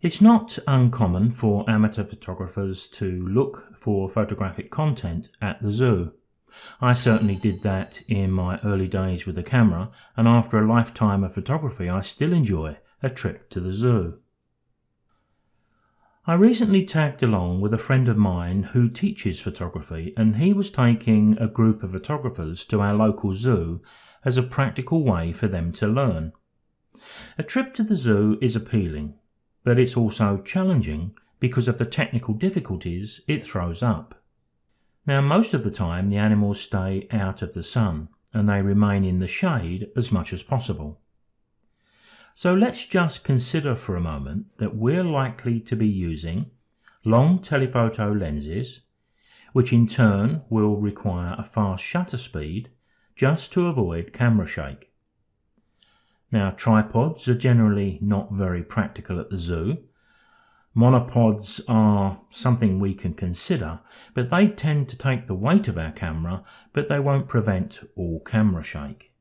It's not uncommon for amateur photographers to look for photographic content at the zoo. I certainly did that in my early days with the camera, and after a lifetime of photography I still enjoy a trip to the zoo. I recently tagged along with a friend of mine who teaches photography, and he was taking a group of photographers to our local zoo as a practical way for them to learn. A trip to the zoo is appealing, but it's also challenging because of the technical difficulties it throws up. Now, most of the time the animals stay out of the sun and they remain in the shade as much as possible. So let's just consider for a moment that we're likely to be using long telephoto lenses, which in turn will require a fast shutter speed just to avoid camera shake. Now, tripods are generally not very practical at the zoo. Monopods are something we can consider, but they tend to take the weight of our camera, but they won't prevent all camera shake.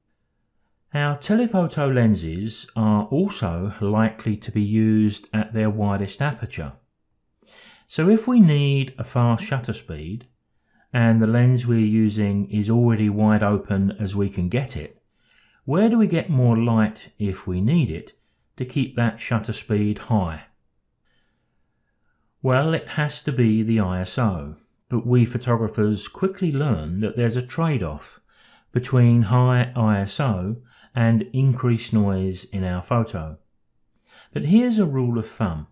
Our telephoto lenses are also likely to be used at their widest aperture. So if we need a fast shutter speed, and the lens we're using is already wide open as we can get it, where do we get more light if we need it to keep that shutter speed high? Well, it has to be the ISO, but we photographers quickly learn that there's a trade-off between high ISO and increased noise in our photo. But here's a rule of thumb.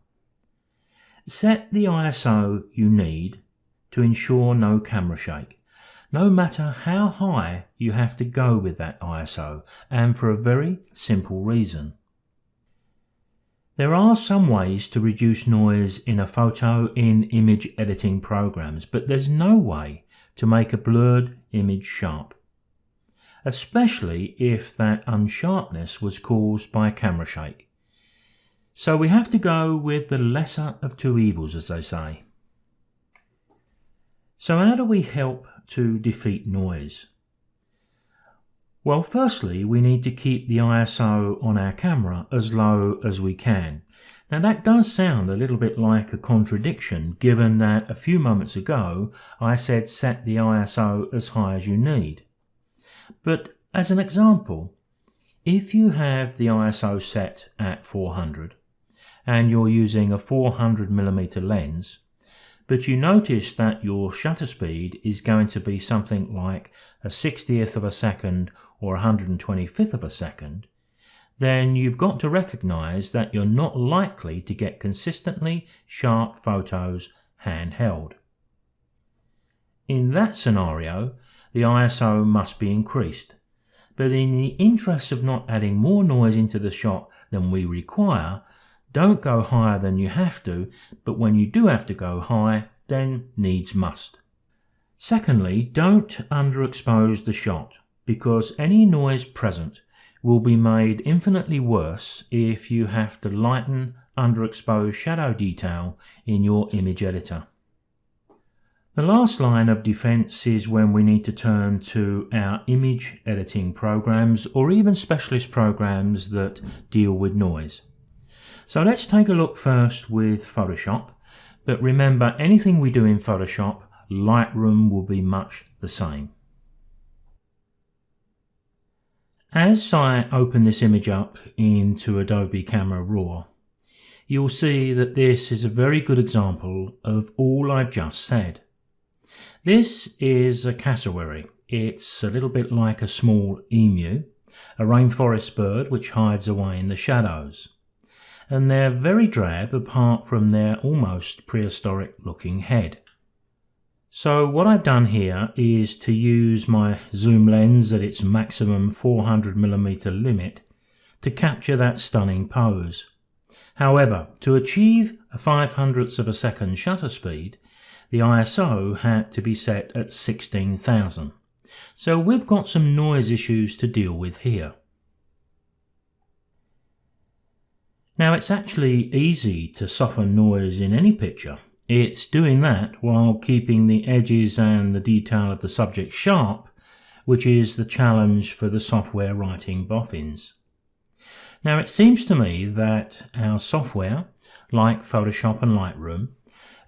Set the ISO you need to ensure no camera shake, no matter how high you have to go with that ISO, and for a very simple reason. There are some ways to reduce noise in a photo in image editing programs, but there's no way to make a blurred image sharp, especially if that unsharpness was caused by camera shake. So we have to go with the lesser of two evils, as they say. So how do we help to defeat noise? Well, firstly, we need to keep the ISO on our camera as low as we can. Now that does sound a little bit like a contradiction, given that a few moments ago I said set the ISO as high as you need. But as an example, if you have the ISO set at 400 and you're using a 400mm lens, but you notice that your shutter speed is going to be something like a 60th of a second or 125th of a second, then you've got to recognize that you're not likely to get consistently sharp photos handheld. In that scenario, the ISO must be increased, but in the interest of not adding more noise into the shot than we require, don't go higher than you have to, but when you do have to go high, then needs must. Secondly, don't underexpose the shot, because any noise present will be made infinitely worse if you have to lighten underexposed shadow detail in your image editor. The last line of defense is when we need to turn to our image editing programs or even specialist programs that deal with noise. So let's take a look first with Photoshop, but remember, anything we do in Photoshop, Lightroom will be much the same. As I open this image up into Adobe Camera Raw, you'll see that this is a very good example of all I've just said. This is a cassowary. It's a little bit like a small emu, a rainforest bird which hides away in the shadows. And they're very drab apart from their almost prehistoric looking head. So what I've done here is to use my zoom lens at its maximum 400mm limit to capture that stunning pose. However, to achieve a 5/100th of a second shutter speed, the ISO had to be set at 16,000. So we've got some noise issues to deal with here. Now it's actually easy to soften noise in any picture. It's doing that while keeping the edges and the detail of the subject sharp, which is the challenge for the software writing boffins. Now it seems to me that our software like Photoshop and Lightroom,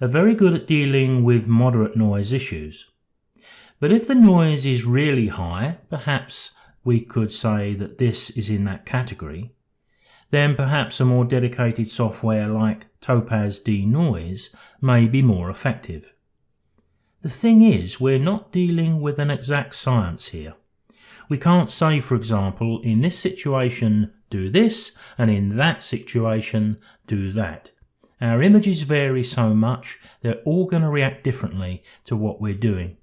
are very good at dealing with moderate noise issues. But if the noise is really high, perhaps we could say that this is in that category, then perhaps a more dedicated software like Topaz Denoise may be more effective. The thing is, we're not dealing with an exact science here. We can't say, for example, in this situation do this, and in that situation do that. Our images vary so much, they're all going to react differently to what we're doing.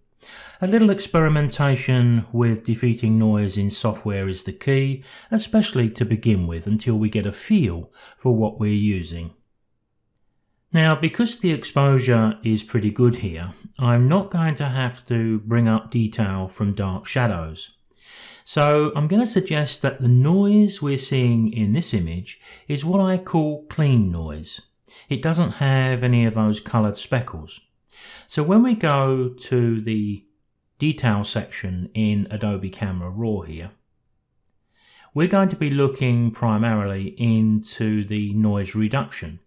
A little experimentation with defeating noise in software is the key, especially to begin with, until we get a feel for what we're using. Now, because the exposure is pretty good here, I'm not going to have to bring up detail from dark shadows. So I'm going to suggest that the noise we're seeing in this image is what I call clean noise. It doesn't have any of those coloured speckles. So when we go to the detail section in Adobe Camera Raw here, we're going to be looking primarily into the noise reduction.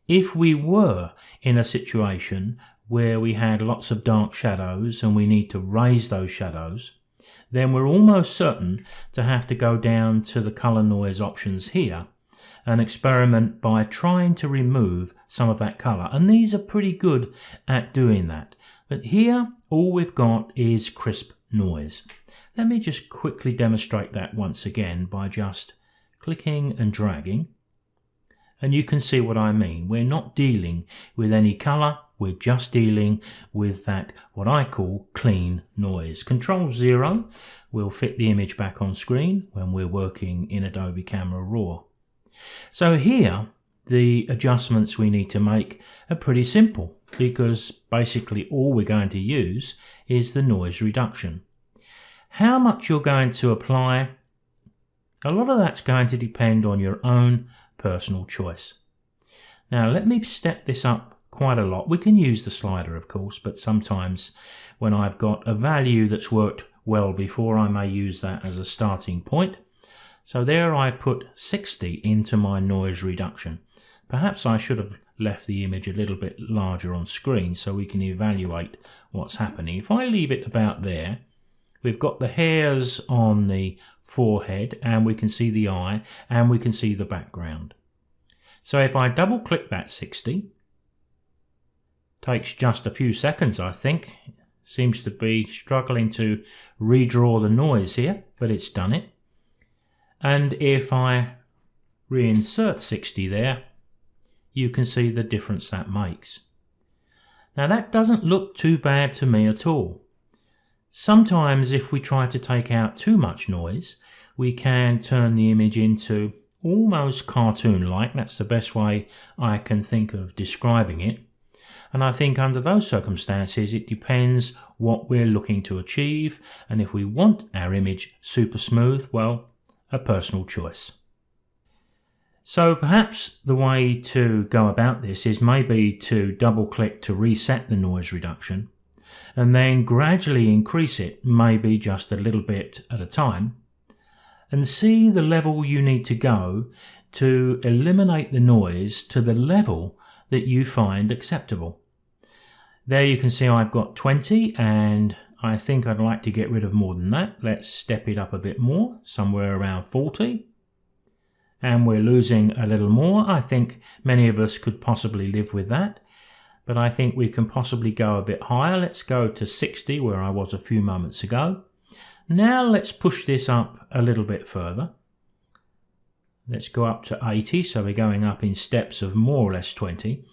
If we were in a situation where we had lots of dark shadows and we need to raise those shadows, then we're almost certain to have to go down to the color noise options here and experiment by trying to remove some of that color. And these are pretty good at doing that. But here, all we've got is crisp noise. Let me just quickly demonstrate that once again by just clicking and dragging. And you can see what I mean. We're not dealing with any color. We're just dealing with that, what I call clean noise. Control 0 will fit the image back on screen when we're working in Adobe Camera Raw. So here, the adjustments we need to make are pretty simple because basically all we're going to use is the noise reduction. How much you're going to apply, a lot of that's going to depend on your own personal choice. Now let me step this up quite a lot. We can use the slider of course, but sometimes when I've got a value that's worked well before, I may use that as a starting point. So there I put 60 into my noise reduction. Perhaps I should have left the image a little bit larger on screen so we can evaluate what's happening. If I leave it about there, we've got the hairs on the forehead and we can see the eye and we can see the background. So if I double click that 60, takes just a few seconds I think, seems to be struggling to redraw the noise here, but it's done it. And if I reinsert 60 there, you can see the difference that makes. Now that doesn't look too bad to me at all. Sometimes if we try to take out too much noise, we can turn the image into almost cartoon-like. That's the best way I can think of describing it. And I think under those circumstances, it depends what we're looking to achieve. And if we want our image super smooth, well, a personal choice. So perhaps the way to go about this is maybe to double click to reset the noise reduction and then gradually increase it, maybe just a little bit at a time, and see the level you need to go to eliminate the noise to the level that you find acceptable. There you can see I've got 20 and I think I'd like to get rid of more than that. Let's step it up a bit more, somewhere around 40. And we're losing a little more. I think many of us could possibly live with that, but I think we can possibly go a bit higher. Let's go to 60 where I was a few moments ago. Now let's push this up a little bit further. Let's go up to 80, so we're going up in steps of more or less 20.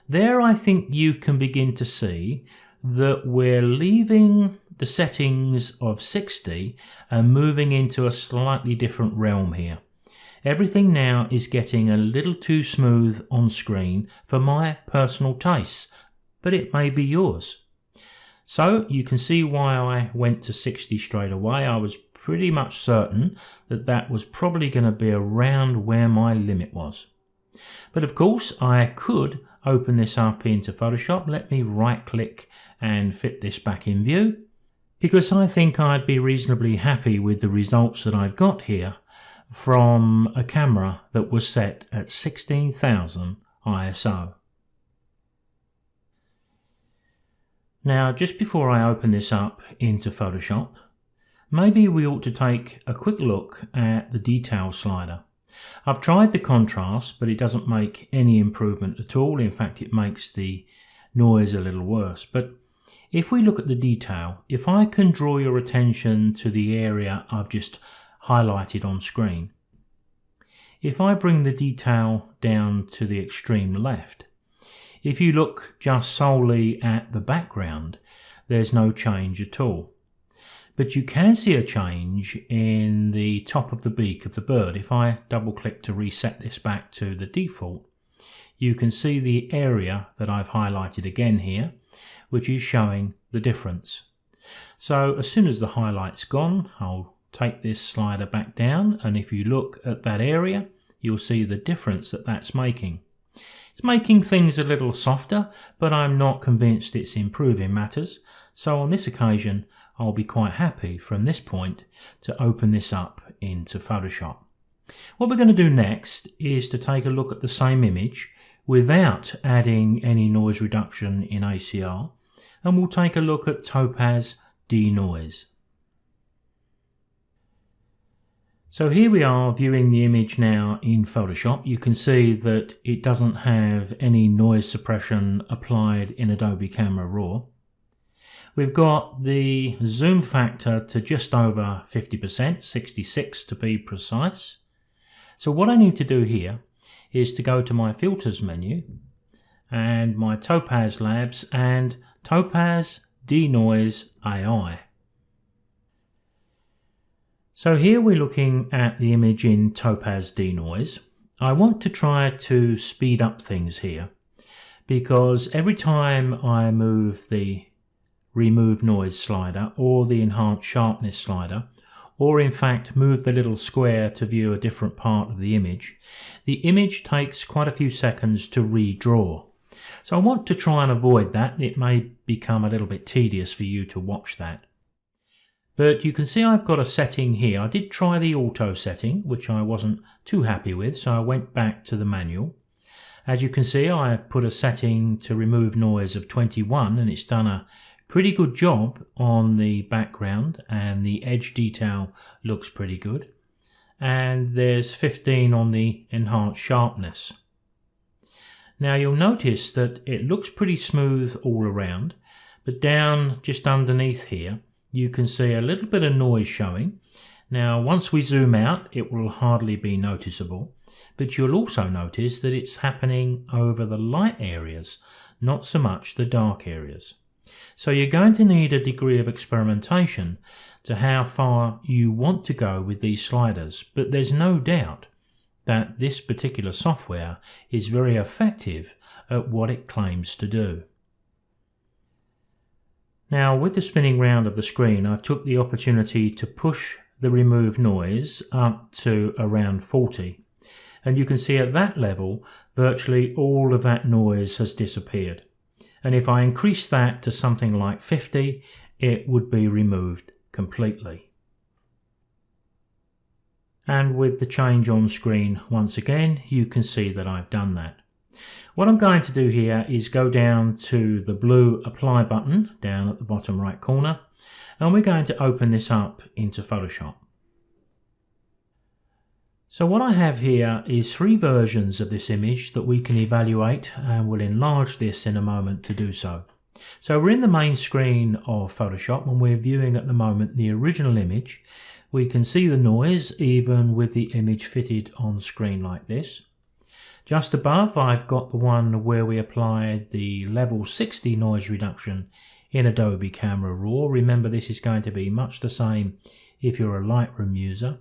There I think you can begin to see that we're leaving the settings of 60 and moving into a slightly different realm here. Everything now is getting a little too smooth on screen for my personal tastes, but it may be yours. So you can see why I went to 60 straight away. I was pretty much certain that that was probably going to be around where my limit was. But of course I could open this up into Photoshop. Let me right click and fit this back in view, because I think I'd be reasonably happy with the results that I've got here from a camera that was set at 16,000 ISO. Now, just before I open this up into Photoshop, maybe we ought to take a quick look at the detail slider. I've tried the contrast, but it doesn't make any improvement at all. In fact, it makes the noise a little worse. But if we look at the detail, if I can draw your attention to the area I've just highlighted on screen, if I bring the detail down to the extreme left, if you look just solely at the background, there's no change at all. But you can see a change in the top of the beak of the bird. If I double click to reset this back to the default, you can see the area that I've highlighted again here, which is showing the difference. So as soon as the highlight's gone, I'll take this slider back down, and if you look at that area, you'll see the difference that that's making. It's making things a little softer, but I'm not convinced it's improving matters. So on this occasion, I'll be quite happy from this point to open this up into Photoshop. What we're going to do next is to take a look at the same image without adding any noise reduction in ACR, and we'll take a look at Topaz Denoise. So here we are viewing the image now in Photoshop. You can see that it doesn't have any noise suppression applied in Adobe Camera Raw. We've got the zoom factor to just over 50%, 66 to be precise. So what I need to do here is to go to my filters menu and my Topaz Labs and Topaz Denoise AI. So here we're looking at the image in Topaz Denoise. I want to try to speed up things here because every time I move the remove noise slider or the enhance sharpness slider, or in fact move the little square to view a different part of the image takes quite a few seconds to redraw. So I want to try and avoid that. It may become a little bit tedious for you to watch that. But you can see I've got a setting here. I did try the auto setting, which I wasn't too happy with, so I went back to the manual. As you can see, I have put a setting to remove noise of 21, and it's done a pretty good job on the background, and the edge detail looks pretty good. And there's 15 on the enhanced sharpness. Now you'll notice that it looks pretty smooth all around, but down just underneath here, you can see a little bit of noise showing. Now once we zoom out, it will hardly be noticeable, but you'll also notice that it's happening over the light areas, not so much the dark areas. So you're going to need a degree of experimentation to how far you want to go with these sliders, but there's no doubt that this particular software is very effective at what it claims to do. Now with the spinning round of the screen, I've took the opportunity to push the remove noise up to around 40, and you can see at that level virtually all of that noise has disappeared. And if I increase that to something like 50, it would be removed completely. And with the change on screen once again, you can see that I've done that. What I'm going to do here is go down to the blue apply button down at the bottom right corner, and we're going to open this up into Photoshop. So what I have here is 3 versions of this image that we can evaluate, and we'll enlarge this in a moment to do so. So we're in the main screen of Photoshop and we're viewing at the moment the original image. We can see the noise even with the image fitted on screen like this. Just above, I've got the one where we applied the level 60 noise reduction in Adobe Camera Raw. Remember, this is going to be much the same if you're a Lightroom user.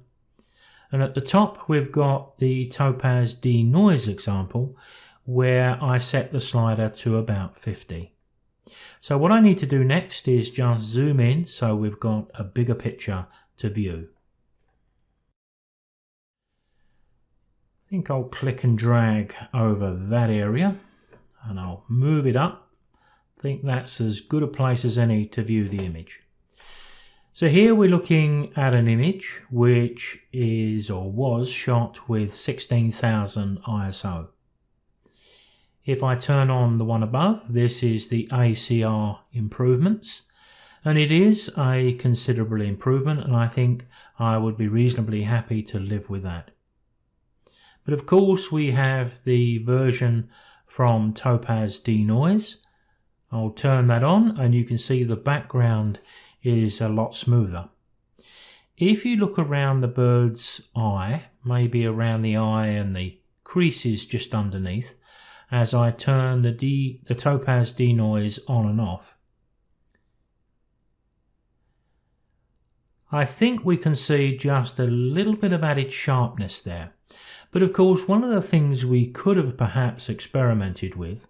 And at the top, we've got the Topaz Denoise example where I set the slider to about 50. So what I need to do next is just zoom in so we've got a bigger picture to view. I think I'll click and drag over that area and I'll move it up. I think that's as good a place as any to view the image. So here we're looking at an image which is or was shot with 16,000 ISO. If I turn on the one above, this is the ACR improvements, and it is a considerable improvement, and I think I would be reasonably happy to live with that. But of course we have the version from Topaz Denoise. I'll turn that on and you can see the background is a lot smoother. If you look around the bird's eye, maybe around the eye and the creases just underneath, as I turn the Topaz Denoise on and off, I think we can see just a little bit of added sharpness there. But of course, one of the things we could have perhaps experimented with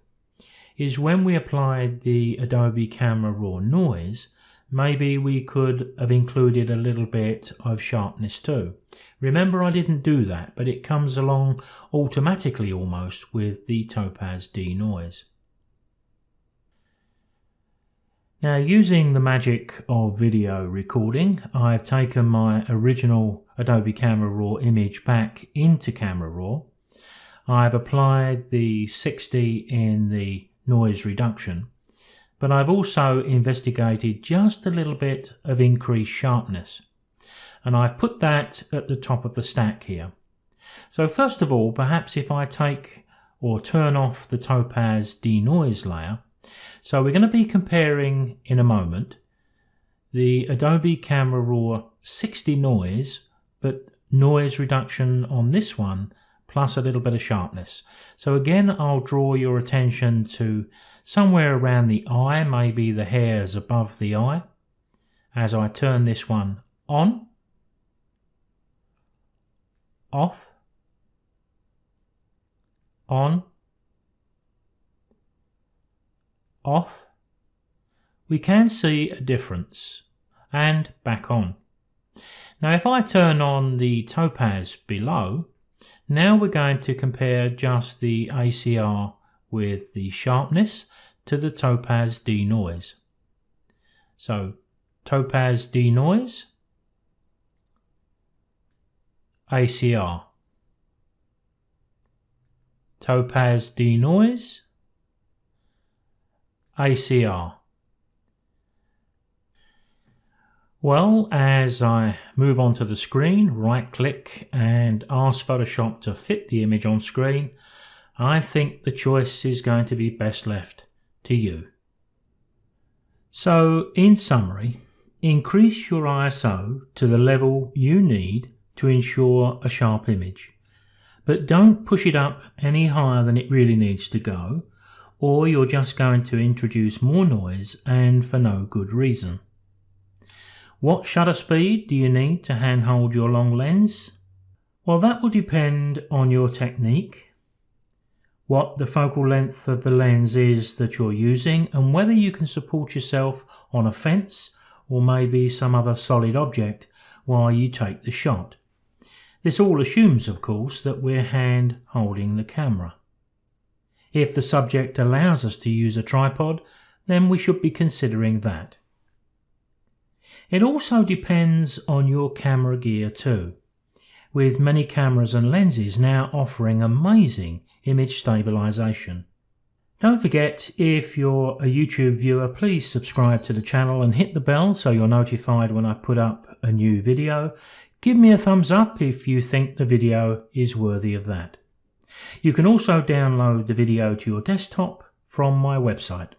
is when we applied the Adobe Camera Raw noise, maybe we could have included a little bit of sharpness too. Remember, I didn't do that, but it comes along automatically almost with the Topaz Denoise. Now, using the magic of video recording, I've taken my original Adobe Camera Raw image back into Camera Raw. I've applied the 60 in the noise reduction, but I've also investigated just a little bit of increased sharpness, and I've put that at the top of the stack here. So first of all, perhaps if I take or turn off the Topaz Denoise layer, so we're going to be comparing in a moment the Adobe Camera Raw 60 noise, but noise reduction on this one plus a little bit of sharpness. So again, I'll draw your attention to somewhere around the eye, maybe the hairs above the eye, as I turn this one on, off, on, off. We can see a difference, and back on. Now if I turn on the Topaz below, now we're going to compare just the ACR with the sharpness to the Topaz Denoise. So Topaz Denoise, ACR. Topaz Denoise, ACR. Well, as I move onto the screen, right click and ask Photoshop to fit the image on screen, I think the choice is going to be best left to you. So, in summary, increase your ISO to the level you need to ensure a sharp image, but don't push it up any higher than it really needs to go, or you're just going to introduce more noise and for no good reason. What shutter speed do you need to handhold your long lens? Well, that will depend on your technique, what the focal length of the lens is that you're using, and whether you can support yourself on a fence or maybe some other solid object while you take the shot. This all assumes, of course, that we're hand holding the camera. If the subject allows us to use a tripod, then we should be considering that. It also depends on your camera gear too, with many cameras and lenses now offering amazing image stabilization. Don't forget, if you're a YouTube viewer, please subscribe to the channel and hit the bell so you're notified when I put up a new video. Give me a thumbs up if you think the video is worthy of that. You can also download the video to your desktop from my website.